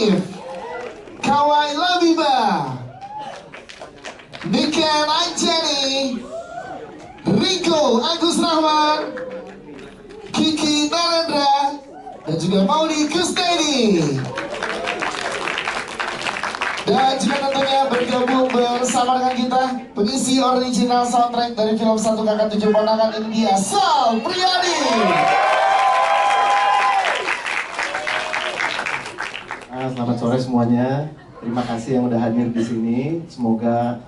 Arif, Kawai Labiba, Niken Anjani, Rico Agus Rahman, Kiki Narendra, dan juga Maudi Kustedi. Dan juga tentunya bergabung bersama dengan kita pengisi original soundtrack dari film Satu Kakak Tujuh Ponakan, ini dia Sal Priadi. Selamat sore semuanya. Terima kasih yang udah hadir di sini. Semoga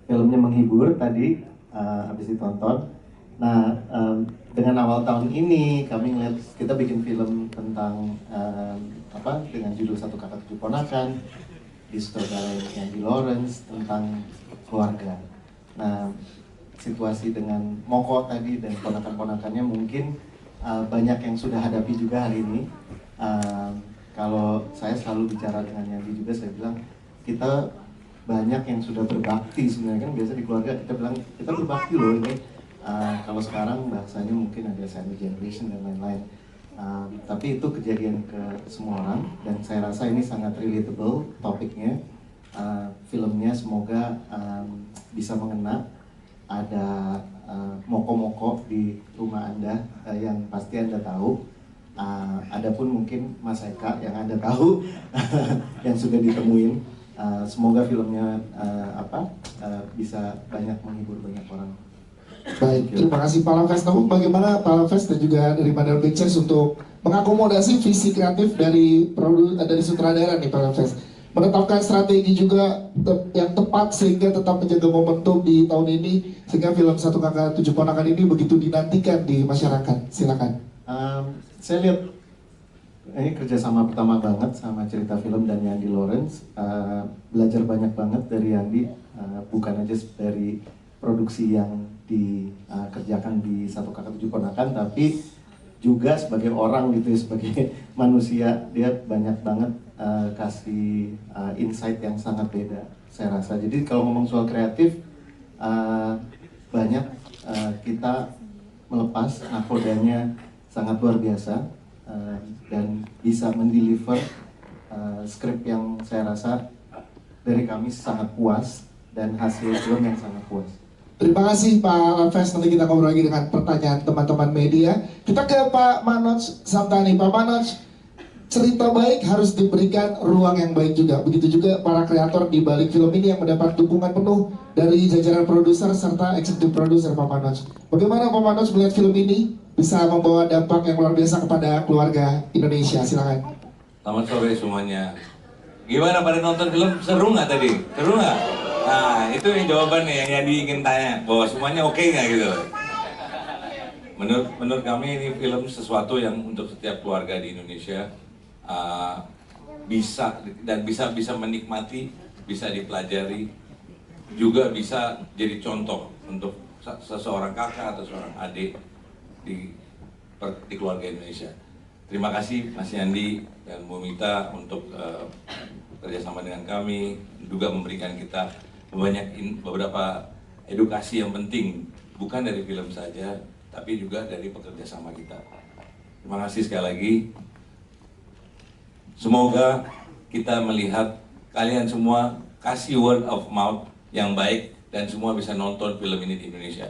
filmnya menghibur tadi habis ditonton. Nah, dengan awal tahun ini kami ngeliat kita bikin film tentang dengan judul Satu Kakak Tujuh Ponakan, disutradarai Andy Lawrence, tentang keluarga. Nah, situasi dengan Moko tadi dan ponakan-ponakannya mungkin banyak yang sudah hadapi juga hari ini. Kalau saya selalu bicara dengan Yandi juga, saya bilang kita banyak yang sudah berbakti sebenarnya. Kan biasa di keluarga kita bilang kita berbakti loh ini. Kalau sekarang bahasanya mungkin ada sandwich generation dan lain-lain. Tapi itu kejadian ke semua orang dan saya rasa ini sangat relatable topiknya. Filmnya semoga bisa mengena. Ada moko-moko di rumah Anda yang pasti Anda tahu. Adapun mungkin Mas Eka yang Anda tahu yang sudah ditemuin. Semoga filmnya bisa banyak menghibur banyak orang. Baik, terima kasih Pak Lamfest. Namun bagaimana Pak Lamfest dan juga dari Mandar Pictures untuk mengakomodasi visi kreatif dari sutradara nih Pak Lamfest, menetapkan strategi juga yang tepat sehingga tetap menjaga momentum di tahun ini sehingga film Satu Kakak Tujuh Ponakan ini begitu dinantikan di masyarakat. Silakan. Saya lihat ini kerjasama pertama banget sama cerita film dan Yandi Lawrence. Belajar banyak banget dari Yandi, bukan aja dari produksi yang dikerjakan di Satu Kakak Tujuh Ponakan, tapi juga sebagai orang gitu ya, sebagai manusia dia banyak banget kasih insight yang sangat beda saya rasa. Jadi kalau ngomong soal kreatif, banyak kita melepas nakodanya sangat luar biasa dan bisa mendeliver skrip yang saya rasa dari kami sangat puas dan hasil film yang sangat puas. Terima kasih Pak Lamfest. Nanti kita ngobrol lagi dengan pertanyaan teman-teman media. Kita ke Pak Manoj Samtani. Pak Manoj, cerita baik harus diberikan ruang yang baik juga. Begitu juga para kreator di balik film ini yang mendapat dukungan penuh dari jajaran produser serta eksekutif produser Pak Manoj. Bagaimana Pak Manoj melihat film ini bisa membawa dampak yang luar biasa kepada keluarga Indonesia? Silakan. Selamat sore semuanya. Gimana pada nonton film? Seru nggak tadi? Seru nggak? Nah, itu yang jawabannya yang Yandi ingin tanya, bahwa semuanya oke nggak gitu. Menurut kami ini film sesuatu yang untuk setiap keluarga di Indonesia bisa menikmati, bisa dipelajari, juga bisa jadi contoh untuk seseorang kakak atau seorang adik di keluarga Indonesia. Terima kasih Mas Yandi dan Bu Mita untuk kerjasama dengan kami, juga memberikan kita beberapa edukasi yang penting, bukan dari film saja, tapi juga dari pekerja sama kita. Terima kasih sekali lagi. Semoga kita melihat kalian semua kasih word of mouth yang baik dan semua bisa nonton film ini di Indonesia.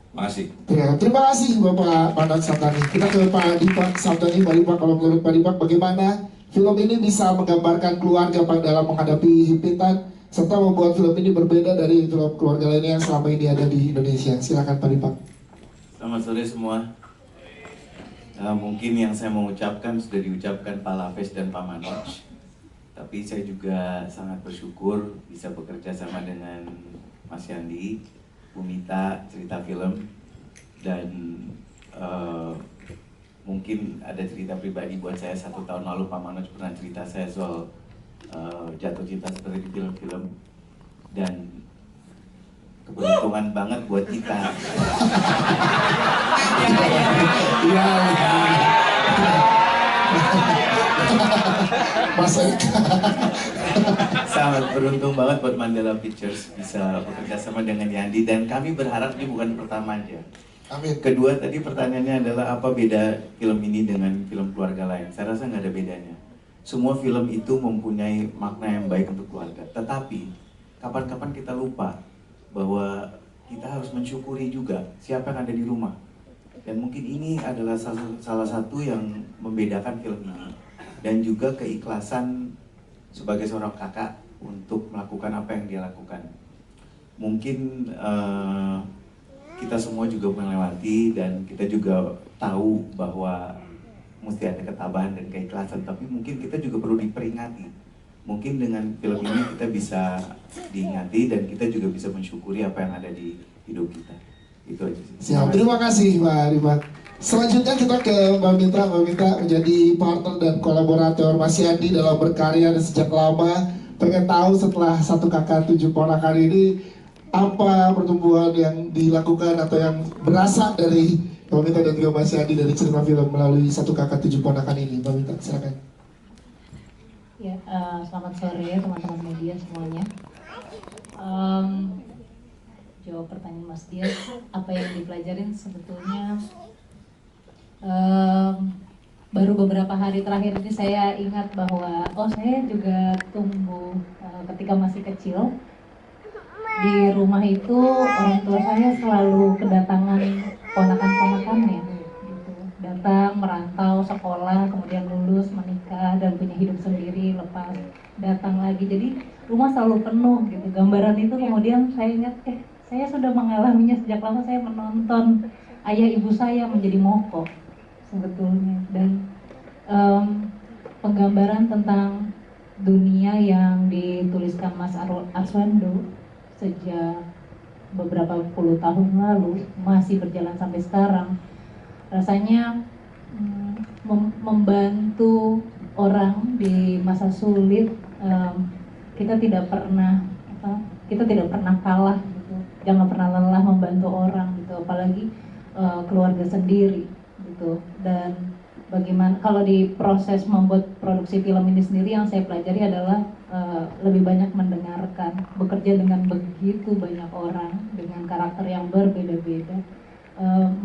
Terima kasih. Ya, terima kasih Bapak Manoj Samtani. Kita ke Pak Dipak Samtani. Pak Dipak, kalau menurut Pak Dipak bagaimana film ini bisa menggambarkan keluarga Pak dalam menghadapi himpitan serta membuat film ini berbeda dari film keluarga lainnya yang selama ini ada di Indonesia? Silakan Pak Dipak. Selamat sore semua. Mungkin yang saya mau ucapkan sudah diucapkan Pak Lamfest dan Pak Manoj. Tapi saya juga sangat bersyukur bisa bekerja sama dengan Mas Yandi, Bu Mita, cerita film, dan mungkin ada cerita pribadi buat saya. 1 tahun lalu Pak Manoj pernah cerita saya soal jatuh cinta seperti di film-film, dan keberuntungan banget buat kita. Iya. Mas Eka. Sangat beruntung banget buat Mandala Pictures bisa bekerja sama dengan Yandi, dan kami berharap ini bukan pertama aja. Amin. Kedua, tadi pertanyaannya adalah apa beda film ini dengan film keluarga lain? Saya rasa nggak ada bedanya. semua film itu mempunyai makna yang baik untuk keluarga. Tetapi kapan-kapan kita lupa bahwa kita harus mensyukuri juga siapa yang ada di rumah. Dan mungkin ini adalah salah satu yang membedakan film ini. Dan juga keikhlasan sebagai seorang kakak untuk melakukan apa yang dia lakukan. Mungkin kita semua juga melewati dan kita juga tahu bahwa mesti ada ketabahan dan keikhlasan, tapi mungkin kita juga perlu diperingati. Mungkin dengan film ini kita bisa diingati dan kita juga bisa mensyukuri apa yang ada di hidup kita. Itu aja sih. Siap, terima kasih Pak Rima. Selanjutnya kita ke Mbak Mita. Mbak Mita menjadi partner dan kolaborator Mas Yandi dalam berkarya dan sejak lama. Pengen tahu setelah Satu Kakak Tujuh Ponakan ini, apa pertumbuhan yang dilakukan atau yang berasal dari Mbak Mita dan juga Mas Yandi dari cerita film melalui Satu Kakak Tujuh Ponakan ini. Mbak Mita, silakan. Ya, selamat sore teman-teman media semuanya. Jawab pertanyaan Mas Dias, apa yang dipelajarin sebetulnya baru beberapa hari terakhir ini saya ingat bahwa saya juga tumbuh ketika masih kecil. Di rumah itu orang tua saya selalu kedatangan ponakan-ponakannya gitu. Datang, merantau, sekolah, kemudian lulus, menikah, dan punya hidup sendiri, lepas datang lagi. Jadi rumah selalu penuh gitu. Gambaran itu kemudian saya ingat, saya sudah mengalaminya sejak lama. Saya menonton ayah ibu saya menjadi moko sebetulnya. Dan penggambaran tentang dunia yang dituliskan Mas Arswendo sejak beberapa puluh tahun lalu masih berjalan sampai sekarang, rasanya membantu orang di masa sulit. Kita tidak pernah kalah gitu. Jangan pernah lelah membantu orang gitu, apalagi keluarga sendiri gitu. Dan bagaimana kalau di proses membuat produksi film ini sendiri, yang saya pelajari adalah lebih banyak mendengarkan, bekerja dengan begitu banyak orang dengan karakter yang berbeda-beda,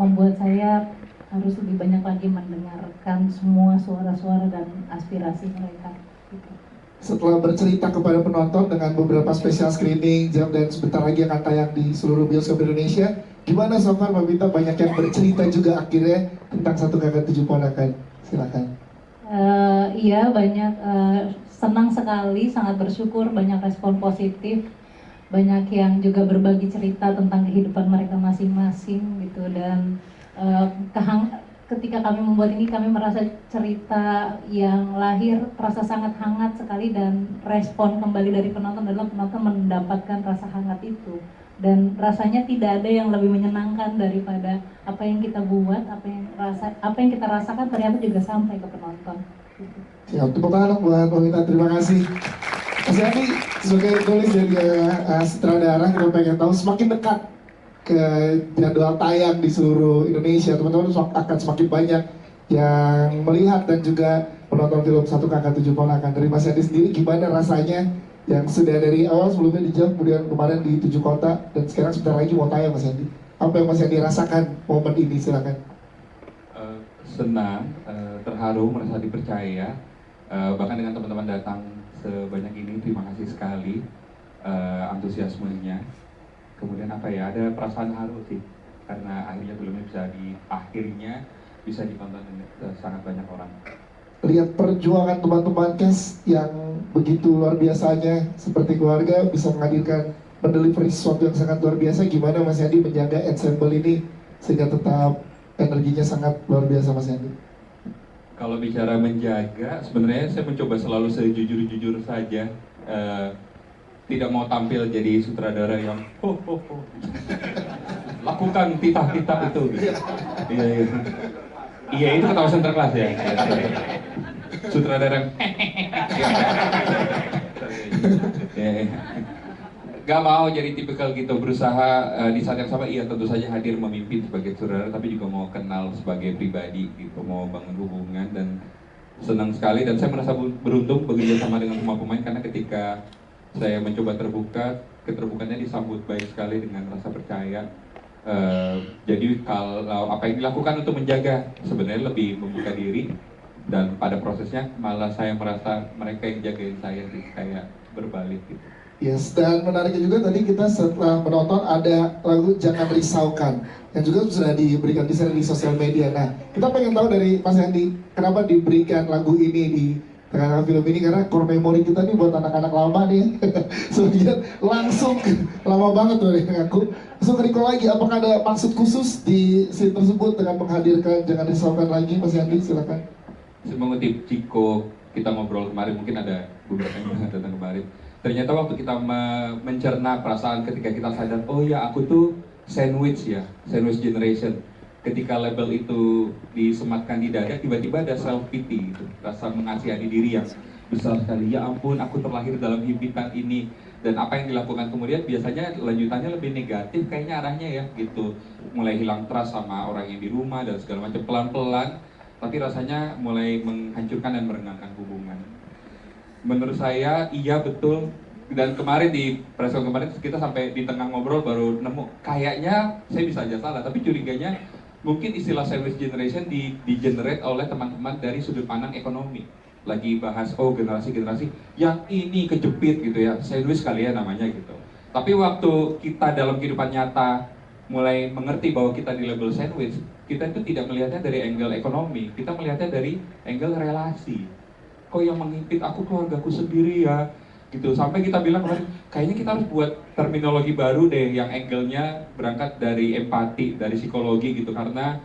membuat saya harus lebih banyak lagi mendengarkan semua suara-suara dan aspirasi mereka gitu. Setelah bercerita kepada penonton dengan beberapa special screening, jam dan sebentar lagi akan tayang di seluruh bioskop Indonesia, gimana so far Mbak Mita? Banyak yang bercerita juga akhirnya tentang Satu Kakak Tujuh Ponakan. Silakan. Iya, banyak, senang sekali, sangat bersyukur, banyak respon positif, banyak yang juga berbagi cerita tentang kehidupan mereka masing-masing gitu. Dan ketika kami membuat ini, kami merasa cerita yang lahir terasa sangat hangat sekali, dan respon kembali dari penonton adalah penonton mendapatkan rasa hangat itu. Dan rasanya tidak ada yang lebih menyenangkan daripada apa yang kita buat, apa yang kita rasakan ternyata juga sampai ke penonton. Siap, tepuk tangan buat Mbak Mita, terima kasih. Mas Yandi, sebagai penulis dan juga sutradara, kita pengen tahu semakin dekat ke jadwal tayang di seluruh Indonesia, teman-teman akan semakin banyak yang melihat dan juga menonton film Satu Kakak Tujuh Ponakan. Dari Mas Yandi sendiri, gimana rasanya yang sudah dari awal sebelumnya di Jam, kemudian kemarin di 7 kota, dan sekarang sebentar lagi mau tayang, Mas Yandi? Apa yang Mas Yandi rasakan momen ini? Silakan. Senang, terharu, merasa dipercaya, bahkan dengan teman-teman datang sebanyak ini, terima kasih sekali antusiasmenya. Kemudian ada perasaan haru sih, karena akhirnya filmnya bisa ditonton sangat banyak orang. Lihat perjuangan teman-teman cast yang begitu luar biasanya, seperti keluarga bisa menghadirkan, mendelivery sesuatu yang sangat luar biasa. Gimana Mas Yandi menjaga ensemble ini sehingga tetap energinya sangat luar biasa, Mas Yandi? Kalau bicara menjaga, sebenarnya saya mencoba selalu sejujur-jujur saja. Tidak mau tampil jadi sutradara yang lakukan titah-titah itu. Iya, itu ketawa sinterklas ya. Sutradara gak mau jadi tipikal gitu, berusaha di saat yang sama tentu saja hadir memimpin sebagai sutradara, tapi juga mau kenal sebagai pribadi gitu, mau bangun hubungan. Dan senang sekali, dan saya merasa beruntung bekerja sama dengan semua pemain, karena ketika saya mencoba terbuka, keterbukaannya disambut baik sekali dengan rasa percaya. Jadi kalau apa yang dilakukan untuk menjaga, sebenarnya lebih membuka diri, dan pada prosesnya malah saya merasa mereka yang jagain saya sih, kayak berbalik gitu. Yes, dan menariknya juga tadi kita setelah menonton ada lagu Jangan Risaukan yang juga sudah diberikan di sosial media. Nah, kita pengen tahu dari Mas Andi, kenapa diberikan lagu ini di tengah film ini, karena core memory kita nih buat anak-anak lama nih. Soalnya langsung lama banget tuh aku. Langsung recall lagi, apakah ada maksud khusus di scene tersebut dengan menghadirkan Jangan Risaukan lagi, Mas Andi, silakan. Saya mengutip Ciko, kita ngobrol kemarin, mungkin ada beberapa yang tentang kemarin. Ternyata waktu kita mencerna perasaan ketika kita sadar, oh ya aku tuh sandwich ya, sandwich generation. Ketika label itu disematkan di dada, tiba-tiba ada self pity gitu, rasa mengasihani diri yang besar sekali. Ya ampun, aku terlahir dalam himpitan ini. Dan apa yang dilakukan kemudian biasanya lanjutannya lebih negatif kayaknya arahnya ya gitu. Mulai hilang trust sama orang yang di rumah dan segala macam, pelan-pelan. Tapi rasanya mulai menghancurkan dan merengangkan hubungan. Menurut saya iya betul, dan kemarin di press kemarin kita sampai di tengah ngobrol baru nemu kayaknya saya bisa aja salah, tapi curiganya mungkin istilah sandwich generation di-generate oleh teman-teman dari sudut pandang ekonomi. Lagi bahas oh generasi-generasi yang ini kejepit gitu ya, sandwich kali ya namanya gitu. Tapi waktu kita dalam kehidupan nyata mulai mengerti bahwa kita di label sandwich, kita itu tidak melihatnya dari angle ekonomi, kita melihatnya dari angle relasi. Kok yang mengimpit aku keluargaku sendiri ya gitu, sampai kita bilang kayaknya kita harus buat terminologi baru deh yang angle-nya berangkat dari empati, dari psikologi gitu, karena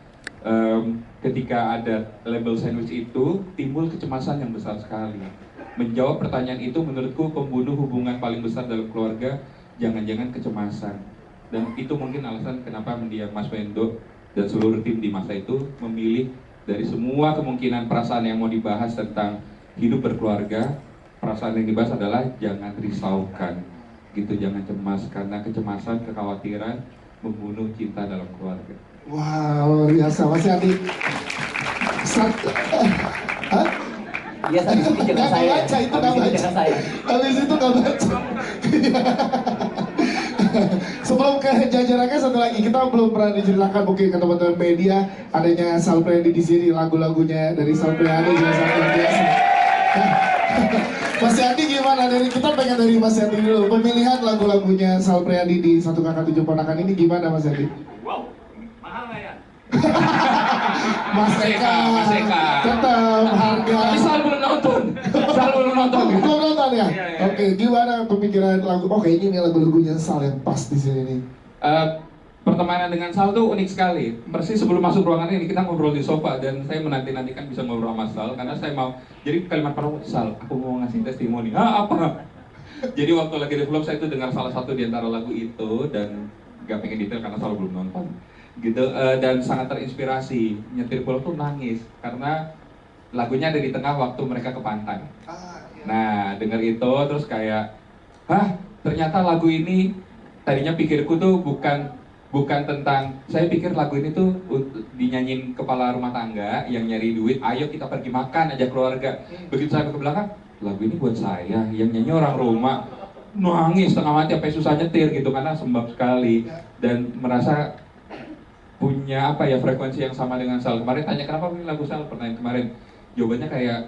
ketika ada label sandwich itu timbul kecemasan yang besar sekali. Menjawab pertanyaan itu menurutku pembunuh hubungan paling besar dalam keluarga, jangan-jangan kecemasan. Dan itu mungkin alasan kenapa mendiang Mas Wendo dan seluruh tim di masa itu memilih dari semua kemungkinan perasaan yang mau dibahas tentang hidup berkeluarga, perasaan yang dibahas adalah jangan risaukan gitu, jangan cemas, karena kecemasan, kekhawatiran membunuh cinta dalam keluarga. Wow, luar biasa, Mas Andi. Iya, habis itu jangan Nggak saya. baca, itu nggak Habis itu baca. jangan saya. Habis itu nggak baca. Sebelum ke jajarannya satu lagi, kita belum pernah diceritakan mungkin ke teman-teman media adanya Sal Priadi di sini, lagu-lagunya dari Sal Priadi juga sangat luar biasa. Mas Yandi gimana, kita pengen dari Mas Yandi dulu, pemilihan lagu-lagunya Sal Priadi di Satu Kakak Tujuh Ponakan ini gimana Mas Yandi? Wow, mahal nggak ya? Mas Eka, tetap harga. Tapi Sal belum nonton. Sal belum nonton. Belum nonton ya? Iya. Oke, gimana pemikiran lagu? Oh kayaknya ini lagu-lagunya Sal yang pas di sini nih. Pertemanan dengan Sal tuh unik sekali. Persis sebelum masuk ruangan ini kita ngobrol di sofa dan saya menanti-nantikan bisa ngobrol sama Sal karena saya mau. Jadi kalimat pertama, Sal, aku mau ngasih testimoni. Apa? Jadi waktu lagi develop saya itu dengar salah satu di antara lagu itu dan gak pengen detail karena Sal belum nonton. Gitu, dan sangat terinspirasi. Nyetir pulau tuh nangis karena lagunya ada di tengah waktu mereka ke pantai. Nah, denger itu terus kayak, ternyata lagu ini tadinya pikirku tuh bukan tentang, saya pikir lagu ini tuh dinyanyiin kepala rumah tangga yang nyari duit, ayo kita pergi makan aja keluarga. Begitu saya ke belakang, lagu ini buat saya, yang nyanyi orang rumah. Nangis setengah mati sampai susah nyetir gitu karena sembab sekali dan merasa punya frekuensi yang sama dengan Sal. Kemarin tanya kenapa pilih lagu Sal, pertanyaan kemarin jawabannya kayak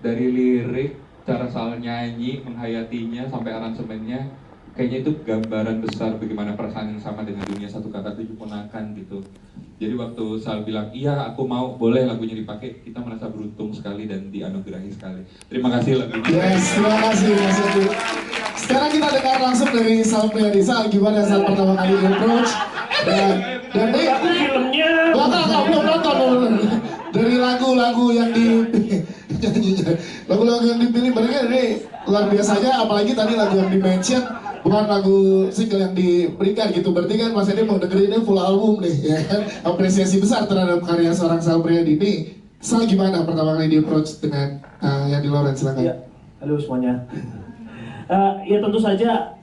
dari lirik, cara Sal nyanyi, menghayatinya sampai aransemennya, kayaknya itu gambaran besar bagaimana perasaan yang sama dengan dunia Satu Kakak Tujuh Ponakan gitu. Jadi waktu Sal bilang iya aku mau, boleh lagunya dipakai, kita merasa beruntung sekali dan dianugerahi sekali. Terima kasih lagunya. Yes, terima kasih Mas Yandi. Sekarang kita dengar langsung dari Sal Priadi. Sal, gimana Sal pertama kali approach? Dan ini Aku filmnya. belum nonton. Dari lagu-lagu yang lagu-lagu yang dipilih berarti ini luar biasanya, apalagi tadi lagu yang di-mention bukan lagu single yang diberikan gitu, berarti kan Mas Edi mau dengerinnya full album nih ya kan, apresiasi besar terhadap karya seorang Sal Priadi ini. Sal gimana pertama kali di-approach dengan yang di Lauren, silakan. Ya, halo semuanya. Ya tentu saja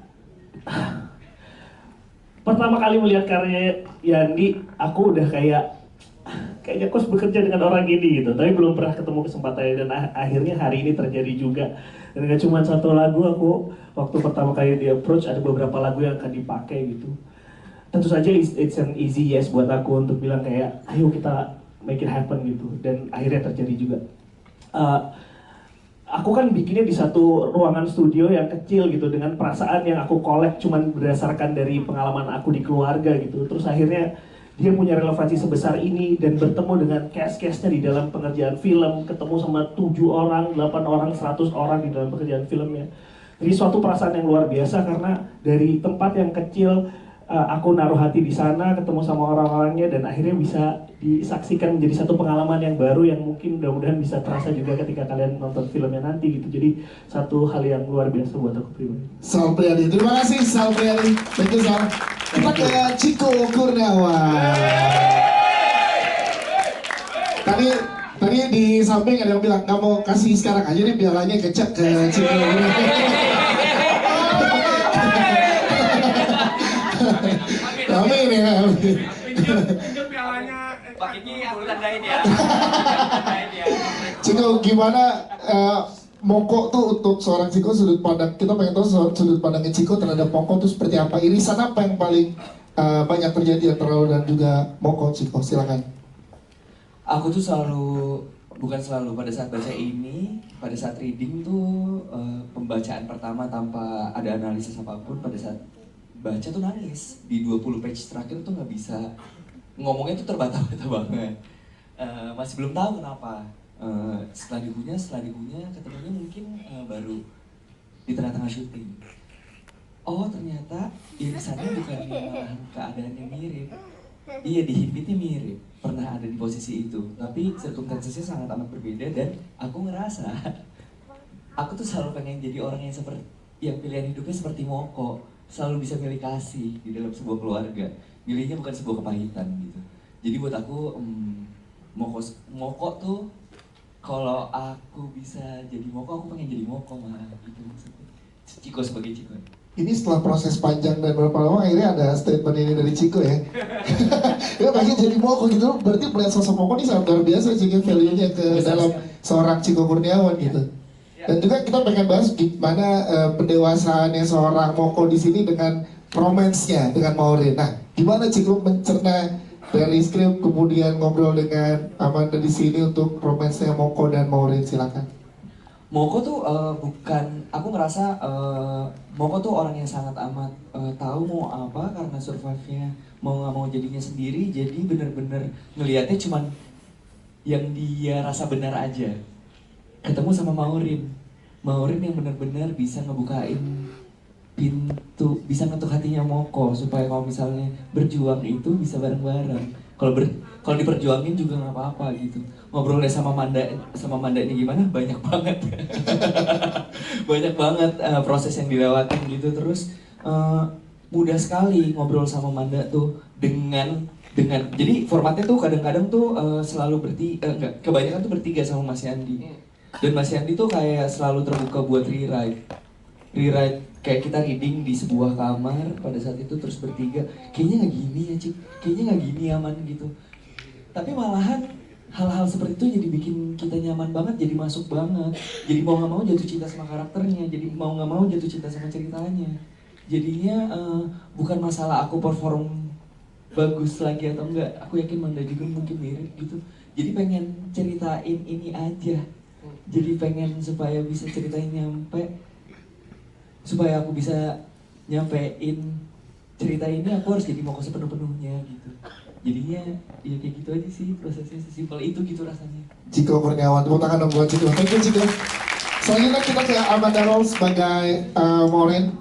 pertama kali melihat karya Yandi, aku udah kayaknya aku harus bekerja dengan orang ini gitu, tapi belum pernah ketemu kesempatannya dan akhirnya hari ini terjadi juga. Dan gak cuma satu lagu, aku waktu pertama kali di approach ada beberapa lagu yang akan dipakai gitu. Tentu saja it's an easy yes buat aku untuk bilang kayak ayo kita make it happen gitu, dan akhirnya terjadi juga. eh, aku kan bikinnya di satu ruangan studio yang kecil gitu dengan perasaan yang aku kolek cuman berdasarkan dari pengalaman aku di keluarga gitu. Terus akhirnya dia punya relevansi sebesar ini dan bertemu dengan cast-castnya di dalam pengerjaan film, ketemu sama 7 orang, 8 orang, 100 orang di dalam pekerjaan filmnya. Jadi suatu perasaan yang luar biasa karena dari tempat yang kecil aku naruh hati di sana, ketemu sama orang-orangnya dan akhirnya bisa disaksikan menjadi satu pengalaman yang baru yang mungkin mudah-mudahan bisa terasa juga ketika kalian nonton filmnya nanti gitu. Jadi satu hal yang luar biasa buat aku pribadi. Sal Priadi, terima kasih Sal Priadi. Thank you Sal. Kita ke Chico Kurniawan. Tadi di samping ada yang bilang nggak mau kasih sekarang aja nih pialanya kecek ke Chico Kurniawan. Amin ya. Pak Kiki aku tandain ya. Ciko, gimana Moko tuh untuk seorang Ciko, sudut pandang kita pengen tahu sudut pandangnya Ciko terhadap Moko tuh seperti apa? Irisan apa yang paling banyak terjadi antara lo dan juga Moko? Ciko, silakan. Aku tuh bukan selalu pada saat baca ini, pada saat reading tuh pembacaan pertama tanpa ada analisis apapun, pada saat baca tuh nangis. Di 20 page terakhir tuh nggak bisa, ngomongnya tuh terbata-bata banget. Masih belum tahu kenapa. Setelah dikunyah ketemunya mungkin baru di tengah-tengah syuting. Oh ternyata irisannya bukan malahan keadaannya mirip. Iya, dihimpitnya mirip, pernah ada di posisi itu. Tapi circumstances-nya sangat amat berbeda dan aku ngerasa aku tuh selalu pengen jadi orang yang pilihan hidupnya seperti Moko, selalu bisa milih kasih di dalam sebuah keluarga. Milihnya bukan sebuah kepahitan gitu. Jadi buat aku Moko tuh, kalau aku bisa jadi Moko, aku pengen jadi Moko mah gitu maksudnya. Ciko sebagai Ciko. Ini setelah proses panjang dan berapa lama akhirnya ada statement ini dari Ciko ya. Ya pengen jadi Moko gitu, berarti melihat sosok Moko ini sangat luar biasa sehingga value-nya ke dalam seorang Ciko Kurniawan gitu. Dan juga kita pengen bahas gimana pendewasaannya seorang Moko di sini dengan romance-nya dengan Maureen. Nah, gimana Ciko mencerna dari skrip kemudian ngobrol dengan Amanda di sini untuk romance-nya Moko dan Maureen, silakan. Moko tuh aku ngerasa Moko tuh orang yang sangat amat tahu mau apa karena survive-nya mau nggak mau jadinya sendiri, jadi bener-bener ngelihatnya cuman yang dia rasa benar aja. Ketemu sama Maureen yang bener-bener bisa ngebukain pintu, bisa ngetuk hatinya Moko supaya kalau misalnya berjuang itu bisa bareng-bareng. Kalau diperjuangin juga nggak apa-apa gitu. Ngobrolnya sama Mandanya gimana? Banyak banget. Banyak banget proses yang dilewatin gitu. Terus mudah sekali ngobrol sama Manda tuh dengan jadi formatnya tuh kadang-kadang tuh selalu kebanyakan tuh bertiga sama Mas Yandi. Dan Mas Yandi tuh kayak selalu terbuka buat rewrite kayak kita reading di sebuah kamar pada saat itu terus bertiga, kayaknya nggak gini ya Cik, kayaknya nggak gini aman gitu. Tapi malahan hal-hal seperti itu jadi bikin kita nyaman banget, jadi masuk banget, jadi mau nggak mau jatuh cinta sama karakternya, jadi mau nggak mau jatuh cinta sama ceritanya. Jadinya bukan masalah aku perform bagus lagi atau enggak, aku yakin Manda juga mungkin mirip gitu. Jadi pengen ceritain ini aja, jadi pengen supaya bisa ceritain supaya aku bisa nyampein cerita ini, aku harus jadi Moko sepenuh-penuhnya gitu. Jadinya ya kayak gitu aja sih prosesnya, sesimpel itu gitu rasanya. Ciko Kurniawan, tepuk tangan dong buat Ciko. Thank you Ciko. Selanjutnya kita ke Amanda Rose sebagai Maureen.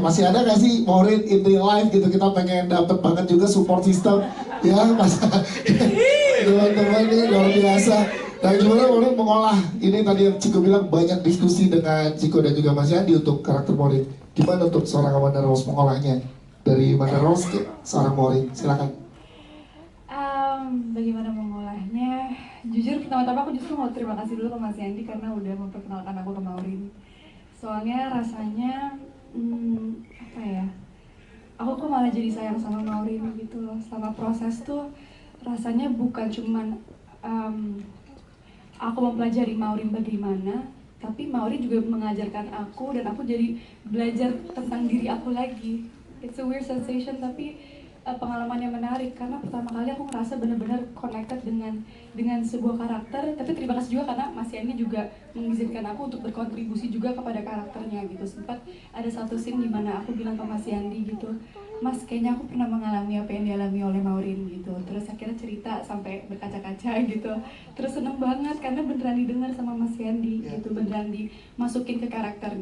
Masih ada nggak sih Maureen in real life gitu? Kita pengen dapet banget juga support system ya mas. Teman-teman ini luar biasa. Nah gimana Maureen mengolah ini tadi yang Ciko bilang banyak diskusi dengan Ciko dan juga Mas Yandi untuk karakter Maureen. Gimana untuk seorang Amanda Rose mengolahnya dari Amanda Rose ke seorang Maureen? Silakan. Bagaimana mengolahnya? Jujur pertama-tama aku justru mau terima kasih dulu ke Mas Yandi karena udah memperkenalkan aku ke Maureen. Soalnya rasanya apa ya? Aku kok malah jadi sayang sama Maureen gitu loh. Selama proses tuh rasanya bukan cuman aku mempelajari Maureen bagaimana, tapi Maureen juga mengajarkan aku dan aku jadi belajar tentang diri aku lagi. It's a weird sensation tapi pengalaman yang menarik karena pertama kali aku ngerasa benar-benar connected dengan sebuah karakter. Tapi terima kasih juga karena Mas Yani juga mengizinkan aku untuk berkontribusi juga kepada karakternya gitu. Sempat ada satu scene di mana aku bilang ke Mas Yandi gitu, Mas, kayaknya aku pernah mengalami apa yang dialami oleh Maureen gitu. Terus akhirnya cerita sampai berkaca-kaca gitu. Terus seneng banget karena beneran didengar sama Mas Yandi gitu, beneran dimasukin ke karakter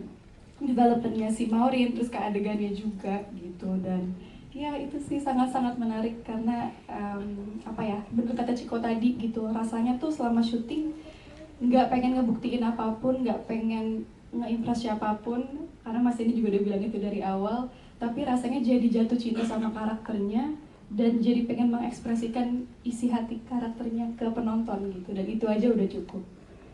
developmentnya si Maureen, terus ke adegannya juga gitu. Dan ya itu sih sangat-sangat menarik karena apa ya, betul kata Ciko tadi gitu, rasanya tuh selama syuting nggak pengen ngebuktiin apapun, nggak pengen nge-impress siapapun karena Mas ini juga udah bilang itu dari awal, tapi rasanya jadi jatuh cinta sama karakternya dan jadi pengen mengekspresikan isi hati karakternya ke penonton gitu, dan itu aja udah cukup.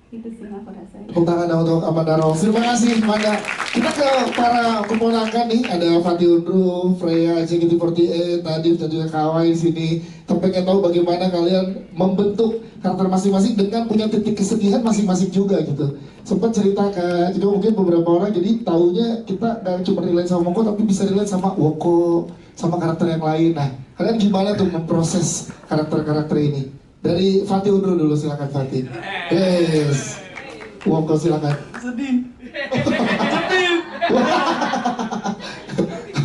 Itu sih yang aku rasain. Tepuk tangan dong untuk Amanda Rose. Terima kasih Amanda. Kita ke para keponakan nih, ada Fatih Undru, Freya, JKT48, Nadif dan juga Kawai di sini. Kita pengen tahu bagaimana kalian membentuk karakter masing-masing dengan punya titik kesedihan masing-masing juga gitu. Sempat cerita ke juga mungkin beberapa orang, jadi taunya kita nggak cuma relate sama Moko tapi bisa relate sama Woko, sama karakter yang lain. Nah, kalian gimana tuh memproses karakter-karakter ini? Dari Fatih Undru dulu, silakan Fatih. Yes. Woko silakan. Sedih.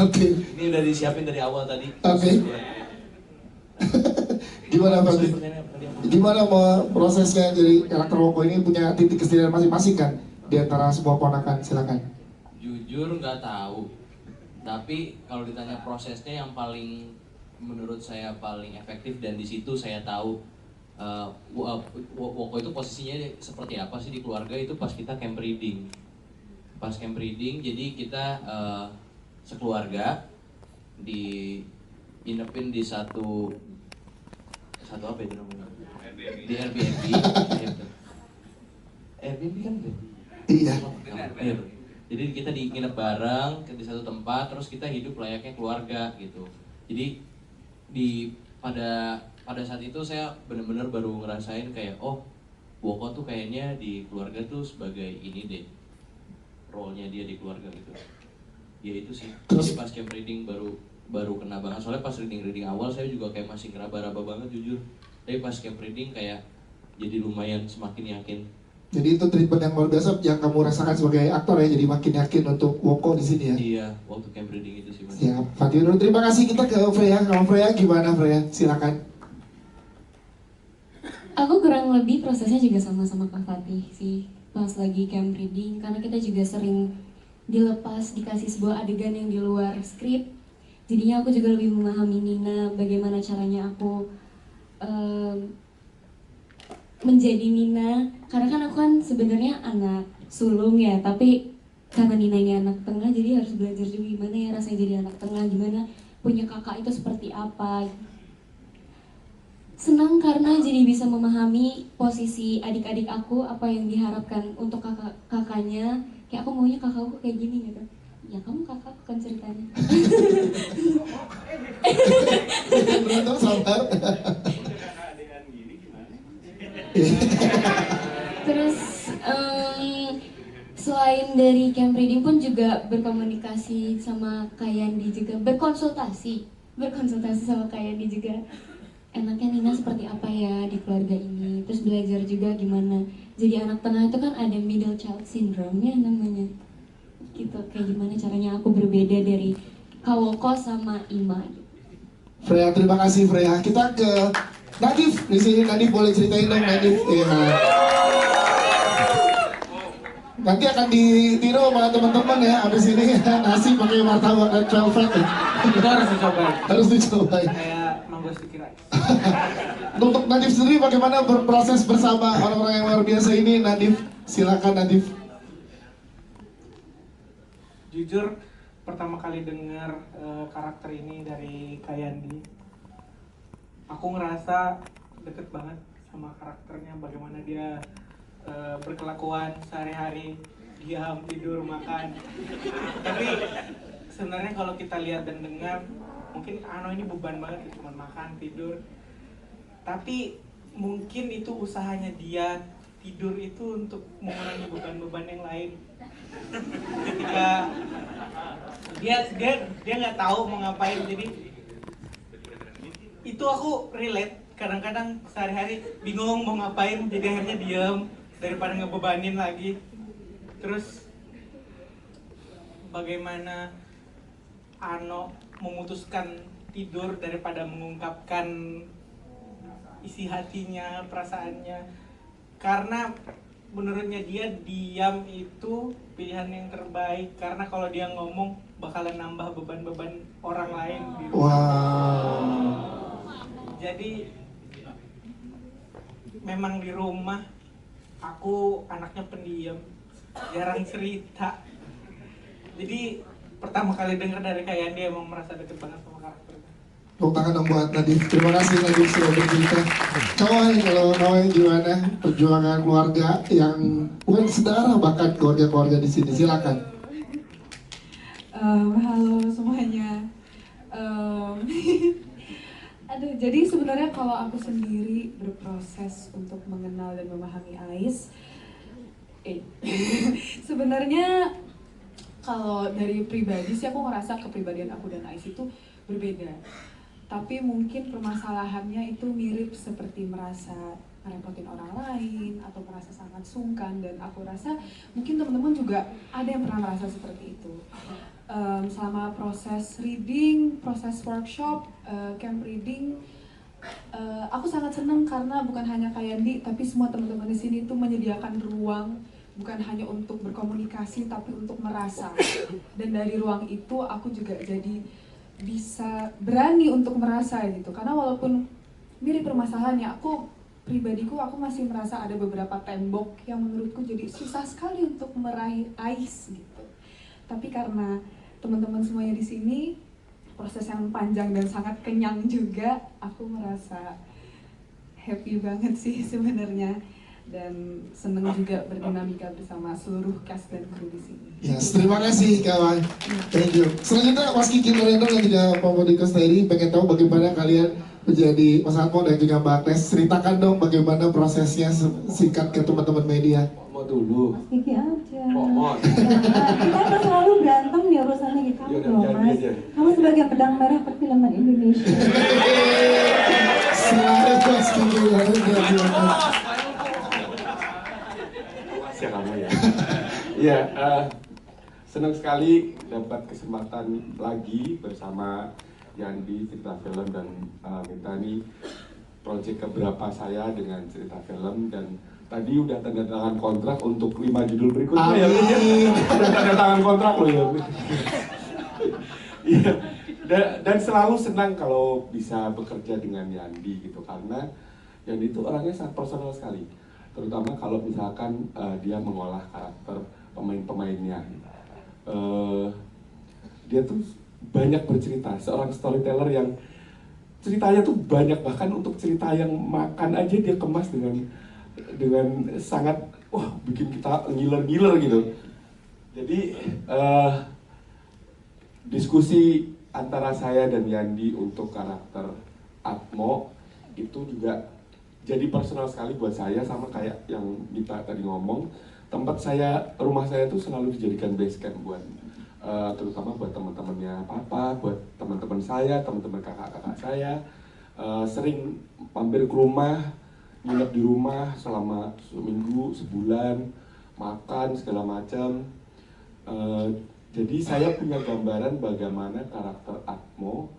Oke. Ini udah disiapin dari awal tadi. Oke. Gimana Fatih? Gimana prosesnya jadi karakter Woko ini punya titik kesedihan masing-masing kan di antara semua ponakan, silakan. Jujur nggak tahu. Tapi kalau ditanya prosesnya yang paling menurut saya paling efektif dan di situ saya tahu Woko itu posisinya seperti apa sih di keluarga itu pas kita camp reading. Pas camp reading, jadi kita sekeluarga inepin di satu apa itu namanya? Di Airbnb. Airbnb kan deh. Iya. Jadi kita nginep bareng di satu tempat, terus kita hidup layaknya keluarga gitu. Jadi pada saat itu saya benar-benar baru ngerasain kayak Woko tuh kayaknya di keluarga tuh sebagai ini deh, role-nya dia di keluarga gitu. Ya itu sih. Terus pas camp reading baru kena banget, soalnya pas reading awal saya juga kayak masih ngeraba-raba banget jujur. Tapi pas camp reading kayak jadi lumayan semakin yakin. Jadi itu treatment yang luar biasa yang kamu rasakan sebagai aktor ya, jadi makin yakin untuk Woko di sini ya. Iya, waktu camp reading itu sih. Siap, Fatih Undru, terima kasih. Kita ke Freya. Kalau Freya gimana Freya? Silakan. Aku kurang lebih prosesnya juga sama Kak Fatih sih pas lagi camp reading, karena kita juga sering dilepas dikasih sebuah adegan yang di luar skrip, jadinya aku juga lebih memahami Nina, bagaimana caranya aku menjadi Nina, karena kan aku kan sebenarnya anak sulung ya, tapi karena Nina ini anak tengah jadi harus belajar juga gimana ya rasanya jadi anak tengah, gimana punya kakak itu seperti apa. Senang karena jadi bisa memahami posisi adik-adik aku, apa yang diharapkan untuk kakaknya. Kayak aku maunya kakakku kayak gini gitu. Ya kamu kakak kan ceritanya. Berantem sabar. Terus selain dari camp reading pun juga berkomunikasi sama Kak Yandi juga, berkonsultasi sama Kak Yandi juga. Enaknya Nina seperti apa ya di keluarga ini, terus belajar juga gimana jadi anak tengah itu kan ada middle child syndrome ya namanya gitu, kayak gimana caranya aku berbeda dari Kawoko sama Ima. Freya, terima kasih Freya. Kita ke Nadif di sini. Nadif boleh ceritain dong Nadif. Ya. Nanti akan ditiru sama teman-teman ya abis ini nasi pakai martabak red velvet. Itu harus dicoba. Harus dicoba. Kayak mango sticky rice. Untuk Nadif sendiri bagaimana berproses bersama orang-orang yang luar biasa ini? Nadif, silakan Nadif. Jujur pertama kali dengar karakter ini dari Kak Yandi, aku ngerasa deket banget sama karakternya, bagaimana dia berkelakuan sehari-hari, diam, tidur, makan. Tapi sebenarnya kalau kita lihat dan dengar, mungkin ini beban banget, cuma makan, tidur. Tapi mungkin itu usahanya dia tidur itu untuk mengurangi beban-beban yang lain. Ketika dia nggak tahu mau ngapain, jadi itu aku relate. Kadang-kadang sehari-hari bingung mau ngapain, jadi akhirnya diem daripada ngebebanin lagi. Terus bagaimana Ano memutuskan tidur daripada mengungkapkan isi hatinya, perasaannya, karena menurutnya dia diam itu pilihan yang terbaik, karena kalau dia ngomong bakalan nambah beban-beban orang lain di rumah. Wow. Jadi memang di rumah aku anaknya pendiam, jarang cerita. Jadi pertama kali dengar dari Kak Yandi emang merasa deket banget sama karakternya. Tepuk tangan dong buat Nadif. Terima kasih Nadif sudah bercerita. Kawai, kalau Kawai gimana perjuangan keluarga yang bukan sedarah, bahkan keluarga-keluarga di sini, silakan. Halo semuanya. Aduh, jadi sebenarnya kalau aku sendiri berproses untuk mengenal dan memahami Ais, sebenarnya kalau dari pribadi sih aku ngerasa kepribadian aku dan Ais itu berbeda. Tapi mungkin permasalahannya itu mirip seperti merasa merepotin orang lain atau merasa sangat sungkan, dan aku rasa mungkin teman-teman juga ada yang pernah merasa seperti itu. Selama proses reading, proses workshop, camp reading, aku sangat senang karena bukan hanya Kak Yandi, tapi semua teman-teman di sini tuh menyediakan ruang bukan hanya untuk berkomunikasi tapi untuk merasa. Dan dari ruang itu aku juga jadi bisa berani untuk merasa gitu. Karena walaupun mirip permasalahannya, pribadiku aku masih merasa ada beberapa tembok yang menurutku jadi susah sekali untuk meraih Ais gitu. Tapi karena teman-teman semuanya di sini, proses yang panjang dan sangat kenyang juga, aku merasa happy banget sih sebenarnya, dan seneng juga berdinamika bersama seluruh cast dan kru di sini. Yes, terima kasih kawan. Thank you. Selanjutnya Mas Kiki Moreno dan juga Pak Modi Kosteri pengen tahu bagaimana kalian menjadi Mas Atmo dan juga Mbak Agnes. Ceritakan dong bagaimana prosesnya singkat ke teman-teman media. Mau dulu. Mas Kiki aja. Mau. Kita kan selalu berantem nih urusannya gitu. Kamu dong Mas. Kamu sebagai pedang merah perfilman Indonesia. Selamat Mas Kiki Moreno. Masih kamu ya. Iya, senang sekali dapat kesempatan lagi bersama Yandi Cerita Film dan Mita. Ini proyek keberapa saya dengan cerita film, dan tadi udah tanda tangan kontrak untuk 5 judul berikutnya. Ya, udah tanda tangan kontrak loh ya. Iya, dan selalu senang kalau bisa bekerja dengan Yandi gitu, karena Yandi itu orangnya sangat personal sekali, terutama kalau misalkan dia mengolah karakter pemain-pemainnya. Dia tuh banyak bercerita, seorang storyteller yang ceritanya tuh banyak, bahkan untuk cerita yang makan aja dia kemas dengan sangat bikin kita ngiler-ngiler gitu. Jadi diskusi antara saya dan Yandi untuk karakter Atmo itu juga jadi personal sekali buat saya, sama kayak yang Mita tadi ngomong. Rumah saya tuh selalu dijadikan base camp buat terutama buat teman-temannya Papa, buat teman-teman saya, teman-teman kakak-kakak saya. Sering mampir ke rumah, nginep di rumah selama seminggu, sebulan, makan segala macam. Jadi saya punya gambaran bagaimana karakter Atmo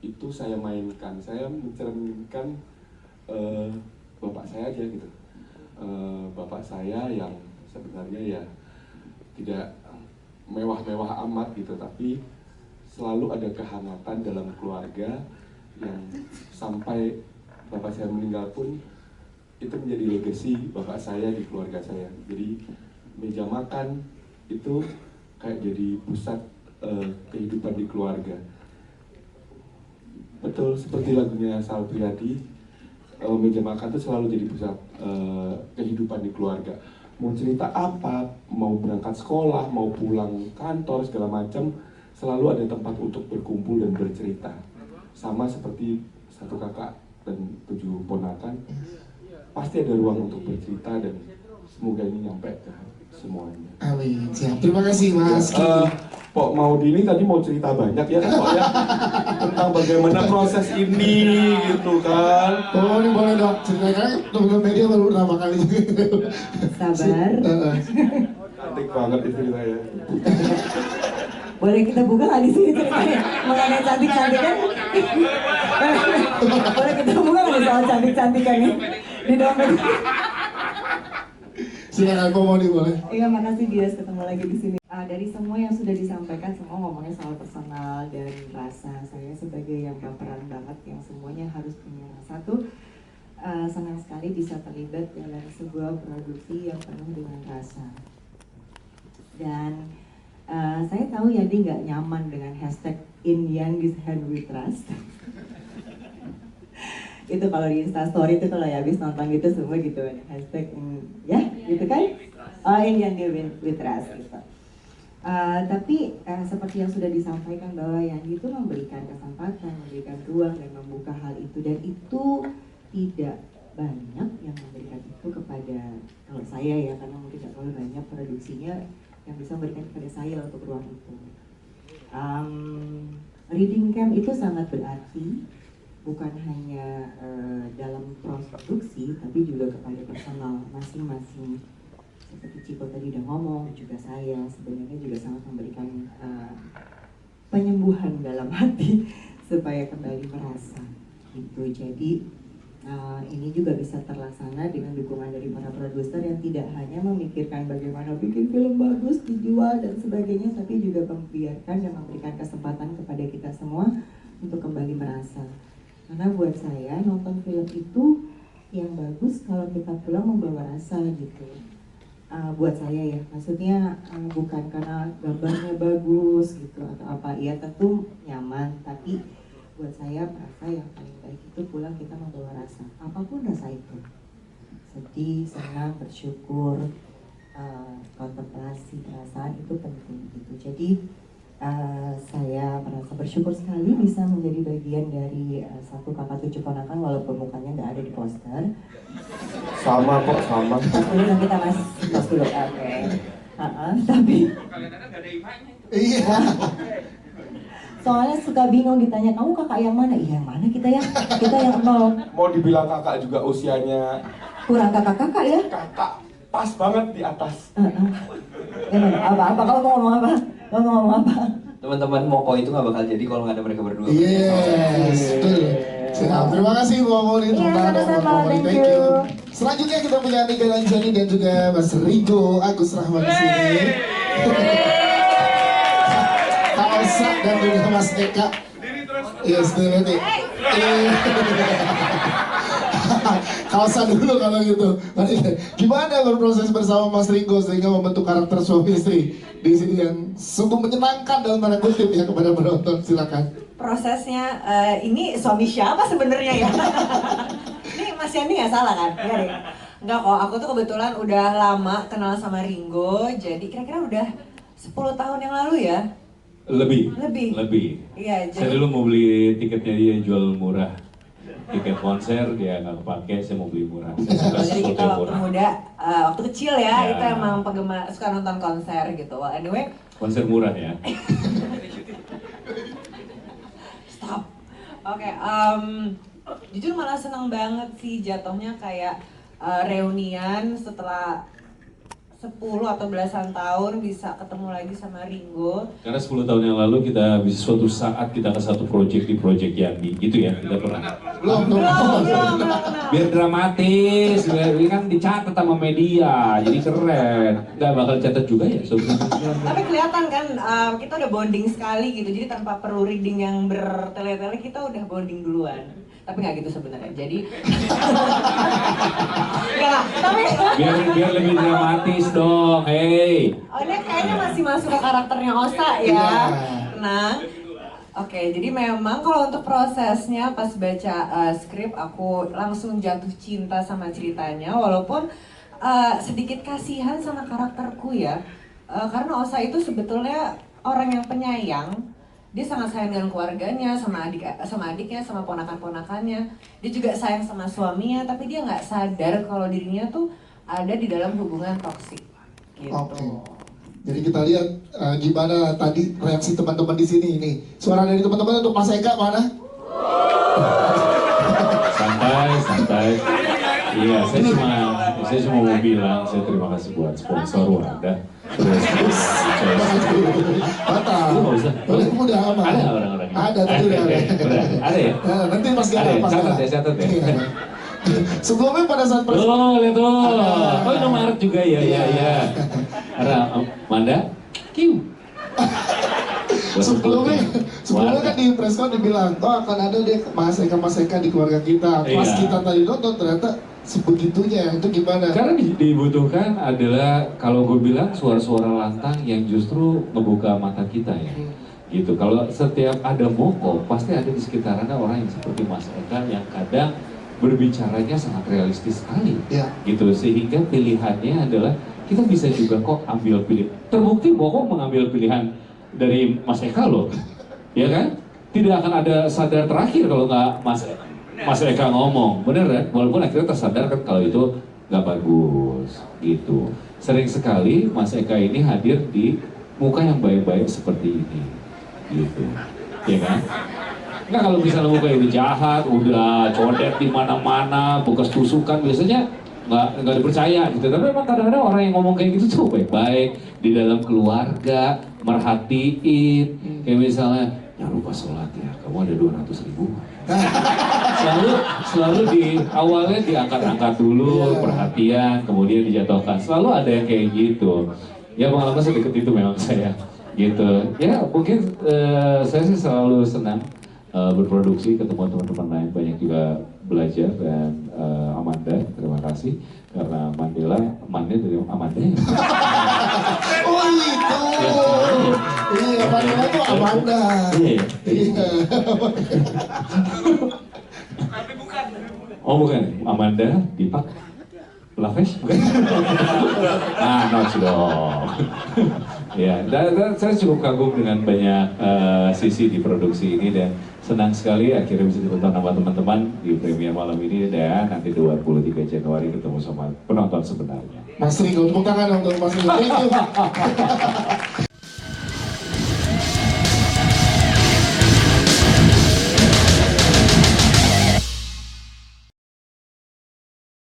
itu saya mainkan. Saya mencerminkan bapak saya aja gitu. Bapak saya yang sebenarnya ya tidak mewah-mewah amat gitu, tapi selalu ada kehangatan dalam keluarga yang sampai bapak saya meninggal pun itu menjadi legacy bapak saya di keluarga saya. Jadi meja makan itu kayak jadi pusat kehidupan di keluarga. Betul, seperti lagunya Sal Priadi, meja makan itu selalu jadi pusat kehidupan di keluarga. Mau cerita apa, mau berangkat sekolah, mau pulang kantor, segala macam, selalu ada tempat untuk berkumpul dan bercerita. Sama seperti 1 kakak dan 7 ponakan, pasti ada ruang untuk bercerita dan semoga ini nyampe ke semuanya. Amin. Siap. Terima kasih Mas Kiki. Pok Maudi ini tadi mau cerita banyak ya Pok ya tentang bagaimana proses ini gitu kan. Oh ini boleh dong ceritakan, teman-teman media baru pertama kali juga. Sabar. Cantik banget istri saya. Boleh kita buka nggak di sini ceritanya mengenai cantik-cantikan? Boleh kita buka nggak soal cantik-cantikannya di dompet? Silakan Pak Maudi boleh. Iya, makasih Dias, ketemu lagi di sini. Dari semua yang sudah disampaikan, semua ngomongnya soal personal dan rasa. Saya sebagai yang baperan banget, yang semuanya harus punya rasa tuh, senang sekali bisa terlibat dalam sebuah produksi yang penuh dengan rasa. Dan saya tahu Yandi nggak nyaman dengan hashtag in Yandi's hand we trust. Itu kalau di Instastory itu kalau ya habis nonton gitu semua gitu hashtag ya gitu kan in Yandi we trust gitu. Tapi seperti yang sudah disampaikan bahwa Yandi itu memberikan kesempatan, memberikan ruang dan membuka hal itu, dan itu tidak banyak yang memberikan itu kepada, kalau saya ya, karena mungkin tidak terlalu banyak produksinya yang bisa memberikan kepada saya untuk ruang itu. Reading camp itu sangat berarti bukan hanya dalam proses produksi, tapi juga kepada personal masing-masing. Seperti Ciko tadi udah ngomong, juga saya sebenarnya juga sangat memberikan penyembuhan dalam hati supaya kembali merasa gitu. Jadi ini juga bisa terlaksana dengan dukungan dari para produser yang tidak hanya memikirkan bagaimana bikin film bagus, dijual dan sebagainya, tapi juga membiarkan dan memberikan kesempatan kepada kita semua untuk kembali merasa. Karena buat saya nonton film itu yang bagus kalau kita pulang membawa rasa gitu. Buat saya ya, maksudnya bukan karena gambarnya bagus gitu atau apa, ya tentu nyaman, tapi buat saya rasa yang paling baik itu pulang kita membawa rasa, apapun rasa itu, sedih, senang, bersyukur, kontemplasi, perasaan itu penting gitu. Jadi saya merasa bersyukur sekali bisa menjadi bagian dari satu kakak tujuh ponakan walaupun mukanya nggak ada di poster. Sama kok, sama. Dulu kita mas dulu, oke. Tapi iya. Soalnya suka bingung ditanya, kamu kakak yang mana? Iya yang mana kita ya? Kita yang nol. Mau dibilang kakak juga usianya Kurang kakak-kakak ya? kakak pas banget di atas. Apa? Kamu mau ngomong apa? Kamu mau ngomong apa? Teman-teman Moko itu nggak bakal jadi kalau nggak ada mereka berdua. Yes, betul. Siap. Terima kasih Bu Maudi, sama-sama, thank thank you. you. Selanjutnya kita punya Nika Lanjani dan juga Mas Rigo Agus Rahman di sini. Kak Elsa dan juga Mas Eka. Yes, nanti. Kawasan dulu kalau gitu. Gimana berproses bersama Mas Ringo sehingga membentuk karakter suami istri di sini yang sungguh menyenangkan dalam tanda kutip ya kepada penonton, silakan. Prosesnya ini suami siapa sebenarnya ya? Ini Mas Yani nggak salah kan? Enggak kok, aku tuh kebetulan udah lama kenal sama Ringo, jadi kira-kira udah 10 tahun yang lalu ya? Lebih. Iya, Saya dulu mau beli tiketnya dia jual murah. Tiket konser dia nggak kepake, saya mau beli murah. Jadi kita waktu muda, waktu kecil ya, itu emang penggemar, suka nonton konser gitu. Well, anyway. Konser murah ya. Stop. Oke, jujur malah seneng banget sih jatuhnya kayak reunian setelah 10 atau belasan tahun bisa ketemu lagi sama Ringo. Karena 10 tahun yang lalu kita bisa suatu saat kita ke satu project di project Yandi, gitu ya, kita pernah. Belum. Biar dramatis, biar kan dicatat sama media, jadi keren. Nggak bakal catat juga ya sebenarnya. Tapi kelihatan kan kita udah bonding sekali gitu, jadi tanpa perlu reading yang bertele-tele kita udah bonding duluan. Tapi nggak gitu sebenarnya. Jadi nggak, tapi biar lebih dramatis dong, hey. Oh, ini kayaknya masih masuk ke karakternya Osa ya. Nah, oke, jadi memang kalau untuk prosesnya pas baca skrip aku langsung jatuh cinta sama ceritanya, walaupun sedikit kasihan sama karakterku ya, karena Osa itu sebetulnya orang yang penyayang. Dia sangat sayang dengan keluarganya, sama adiknya, sama ponakan-ponakannya. Dia juga sayang sama suaminya, tapi dia nggak sadar kalau dirinya tuh ada di dalam hubungan toksik. Gitu. Oke. Jadi kita lihat gimana tadi reaksi teman-teman di sini ini. Suara dari teman-teman untuk Mas Eka mana? Santai. Iya, saya cuma mau bilang saya terima kasih buat sponsor Wadah. Terus Mantap. Udah aman. Ada orang-orang. Ada tadi udah ada. Ada ya? Nanti Mas Gara, Mas Gara. Catat ya. Sebelumnya pada saat lihat tuh. Oh, Indomaret juga ya. Ada Manda. Kiu. Sebelumnya kan di preskon dibilang, akan ada deh Mas Eka di keluarga kita. Pas kita tadi nonton ternyata sebegitunya, itu gimana? Karena dibutuhkan adalah kalau gue bilang suara-suara lantang yang justru ngebuka mata kita ya. Gitu. Kalau setiap ada moko pasti ada di sekitarnya orang yang seperti Mas Eka yang kadang berbicaranya sangat realistis sekali. Gitu, sehingga pilihannya adalah kita bisa juga kok ambil pilihan. Terbukti Moko mengambil pilihan dari Mas Eka loh, ya kan? Tidak akan ada sadar terakhir kalau nggak Mas Eka ngomong, bener kan? Walaupun akhirnya tersadar kan kalau itu nggak bagus, gitu. Sering sekali Mas Eka ini hadir di muka yang baik-baik seperti ini, gitu, ya kan? Nggak kalau misalnya muka ini jahat, udah codet di mana-mana, bekas tusukan biasanya nggak dipercaya gitu. Tapi memang kadang-kadang orang yang ngomong kayak gitu tuh baik-baik di dalam keluarga, merhatiin, kayak misalnya jangan lupa sholat ya, kamu ada 200.000. Selalu di awalnya diangkat-angkat dulu, perhatian, kemudian dijatuhkan. Selalu ada yang kayak gitu. Ya pengalaman sedekat itu memang saya gitu. Ya mungkin saya sih selalu senang berproduksi, ketemu teman-teman lain, banyak juga belajar. Dan Amanda, terima kasih karena Mandela dari Amanda ya. Oh itu, iya Mandela tuh Amanda. Iya. Oh bukan, Amanda, Dipak, Lavesh, bukan? Notch dong. Ya, dan saya cukup kagum dengan banyak sisi di produksi ini dan senang sekali akhirnya bisa ditonton sama teman-teman di premier malam ini dan nanti 23 Januari ketemu sama penonton sebenarnya. Mas Ringo, tepuk tangan untuk Mas Ringo. Thank you.